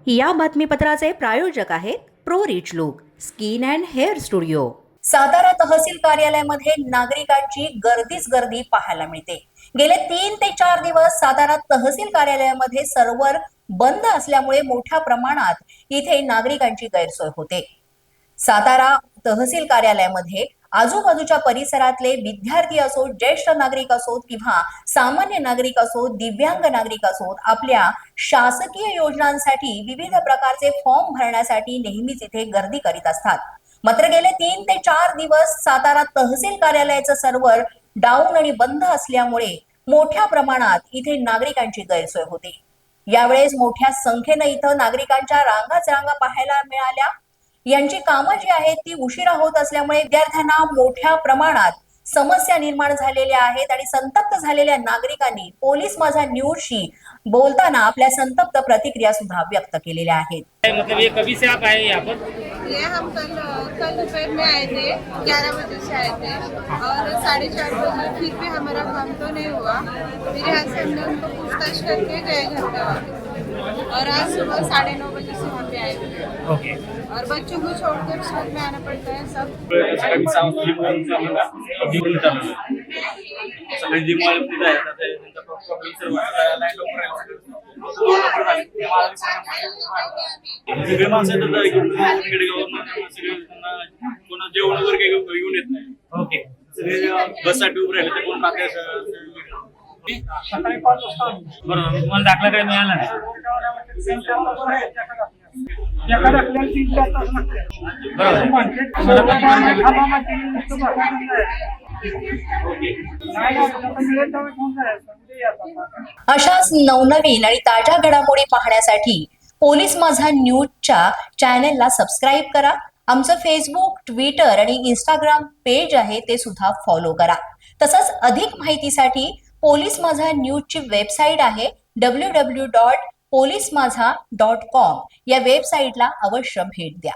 या बातमीपत्राचे प्रायोजक आहेत pro rich look skin and hair studio. Satara तहसील कार्यालयामध्ये नागरिकांची गर्दी पाहायला मिळते। गेले 3 ते 4 दिवस सातारा तहसील कार्यालयामध्ये सर्व्हर बंद असल्यामुळे मोठ्या प्रमाणात इथे नागरिकांची गैरसोय होते। सातारा तहसील कार्यालयामध्ये आजूबाजूच्या परिसरातले विद्यार्थी असोत, ज्येष्ठ नागरिक असोत किंवा सामान्य नागरिक असोत, दिव्यांग नागरिक असोत, आपल्या शासकीय योजनांसाठी विविध प्रकारचे फॉर्म भरण्यासाठी नेहमीच इथे गर्दी करीत असतात। मात्र गेले 3 ते 4 दिवस सातारा तहसील कार्यालयाचं सर्व्हर डाऊन आणि बंद असल्यामुळे मोठ्या प्रमाणात इथे नागरिकांची गैरसोय होते। यावेळेस मोठ्या संख्येने इथं नागरिकांच्या रांगा पाहायला मिळाल्या। यांची कामं जी आहेत ती उशिरा होत असल्यामुळे विद्यार्थ्यांना मोठ्या प्रमाणात समस्या निर्माण झालेल्या आहेत आणि संतप्त झालेल्या नागरिकांनी पोलीस माझा न्यूजशी बोलताना आपल्या संतप्त प्रतिक्रिया सुद्धा व्यक्त केलेल्या आहेत। मतलब ये कभी से आप आए यहाँ पर? ये हम कल दोपहर में आए थे, 11 बजे से आए थे और 4:30 बजे फिर भी हमारा काम तो नहीं हुआ। फिर यहाँ से हमने उनको पूछताछ करके गए घर पे वापस और आज सुबह 9:30 बजे से यहाँ पे आए थे। ओके। और बच्चों को छोड़कर स्कूल में आना पड़ता है सब। सगळे जिम वाले तिथे आहेत आता त्यांचा प्रॉब्लेम सर्व सगळे माणसं येतात इकडे कोणा जेवण वगैरे काही घेऊन येत नाही। ओके। सगळे बससाठी उभे राहिले तर कोण बाकी सकाळी 5 वाजता बरोबर, तुम्हाला दाखला काय मिळाला नाही? अशाच नवनवीन आणि ताज्या घडामोडी पाहण्यासाठी पोलीस माझा न्यूजच्या चॅनेलला सबस्क्राईब करा। आमचं फेसबुक, ट्विटर आणि इंस्टाग्राम पेज आहे ते सुद्धा फॉलो करा। तसंच अधिक माहितीसाठी पोलीस माझा न्यूजची वेबसाईट आहे www.polismazha.com या वेबसाईटला अवश्य भेट द्या।